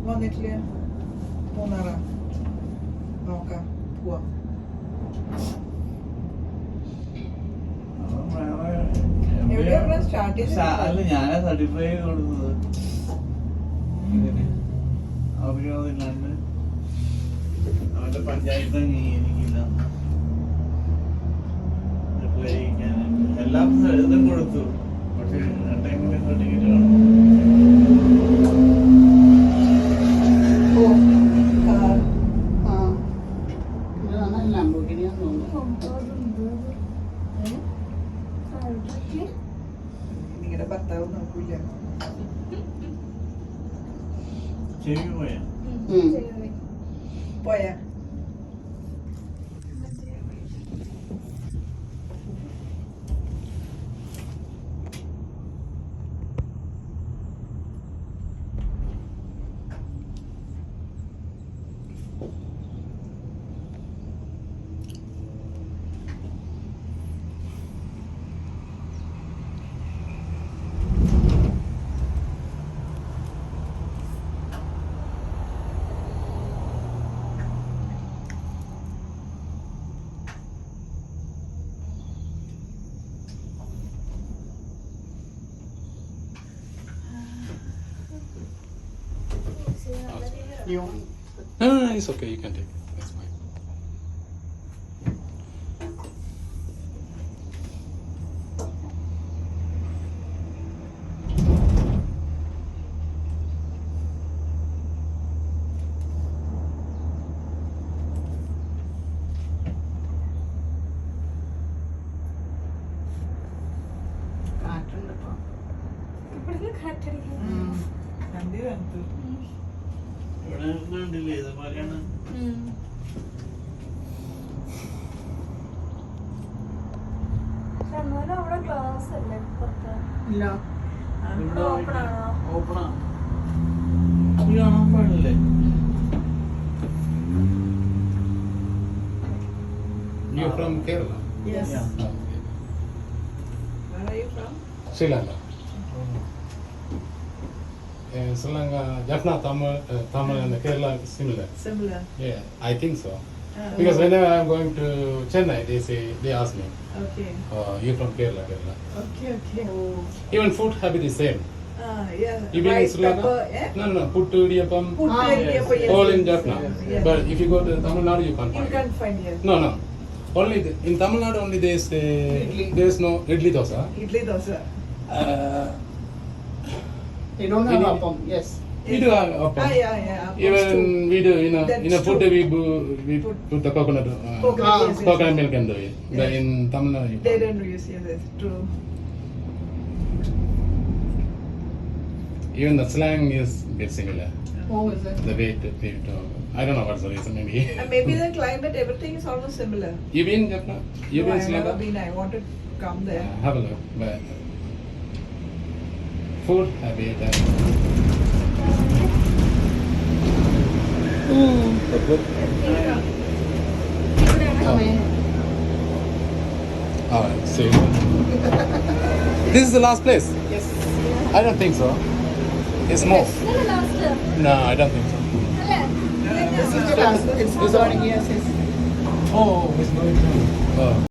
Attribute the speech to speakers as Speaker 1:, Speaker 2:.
Speaker 1: വന്നിട്ടില്ല. മൂന്നാറാ നോക്കാം, പോവാം. എവിടെയാ സ്റ്റാർട്ട് ചെയ്തത്?
Speaker 2: അല്ല, ഞാനാ സർട്ടിഫൈ കൊടുത്തത്. അവരില്ലാണ്ട് അവന്റെ പഞ്ചായത്ത് എനിക്കില്ല. എല്ലാം ഇതും കൊടുത്തു, പക്ഷെ ടൈമിൽ സർട്ടിഫിക്കറ്റ് വേണം.
Speaker 1: നിങ്ങളുടെ ഭർത്താവ് നോക്കൂല.
Speaker 2: ചെവി പോയാ
Speaker 1: പോയാ
Speaker 3: No, it's okay. You can take it. That's fine.
Speaker 1: നന്ദി കണ്ടു.
Speaker 2: ഇവിടെ കണ്ടില്ലേ, ഇതുപോലെയാണ്.
Speaker 4: അവിടെ ക്ലാസ് അല്ലേ പുറത്ത്?
Speaker 1: ഇല്ല,
Speaker 2: ഇവിടെ
Speaker 4: ഓപ്പൺ ആണോ?
Speaker 2: ഓപ്പണാ. ഇത് കാണാൻ പാടില്ലേ?
Speaker 3: You're from Kerala?
Speaker 1: yes.
Speaker 2: Yeah.
Speaker 3: Okay.
Speaker 1: Where are you from?
Speaker 3: Sri Lanka. Sri Lanka, Jaffna, Tamil and Kerala is similar.
Speaker 1: Similar.
Speaker 3: Yeah, I think so. Because whenever I'm going to Chennai, they ask me,
Speaker 1: Okay.
Speaker 3: you're from Kerala, Kerala.
Speaker 1: Okay, okay.
Speaker 3: Even food habit is same.
Speaker 1: Yeah.
Speaker 3: You been in
Speaker 1: Rice,
Speaker 3: Sri Lanka?
Speaker 1: pepper, yeah?
Speaker 3: No, puttu, idiyappam,
Speaker 1: Puttu, idiyappam, yes,
Speaker 3: all in
Speaker 1: yes,
Speaker 3: Jaffna.
Speaker 1: yeah.
Speaker 3: But if you go to Tamil Nadu, you can't
Speaker 1: You
Speaker 3: find
Speaker 1: can't
Speaker 3: it.
Speaker 1: find here.
Speaker 3: No. Only in Tamil Nadu only
Speaker 1: Idli.
Speaker 3: there is no idli dosa.
Speaker 1: Idli dosa.
Speaker 5: They don't have
Speaker 3: Ini-
Speaker 5: appam, yes.
Speaker 3: We do have appam.
Speaker 1: Yeah.
Speaker 3: Even we do in
Speaker 1: That's
Speaker 3: a food
Speaker 1: true.
Speaker 3: we put the coconut
Speaker 1: Coconut, yes,
Speaker 3: coconut
Speaker 1: yes.
Speaker 3: milk and do it. But
Speaker 1: Yeah.
Speaker 3: in Tamil Nadu you
Speaker 1: They
Speaker 3: can't.
Speaker 1: don't use, yes, that's true.
Speaker 3: Even the slang is a bit similar.
Speaker 5: Oh, is it?
Speaker 3: The way we talk. I don't know what's the reason. Maybe.
Speaker 1: And maybe the climate, everything is almost similar.
Speaker 3: You been Jaffna? You
Speaker 1: No,
Speaker 3: been
Speaker 1: I've
Speaker 3: Sri
Speaker 1: never
Speaker 3: Lanka?
Speaker 1: been. I wanted to come there.
Speaker 3: Have a look. But food habit. Alright, see. This is the last place?
Speaker 5: Yes.
Speaker 3: I don't think so. It's more. No, I don't think so.
Speaker 5: This is the last. It's going, yes, yes.
Speaker 3: Oh, it's going to. Oh.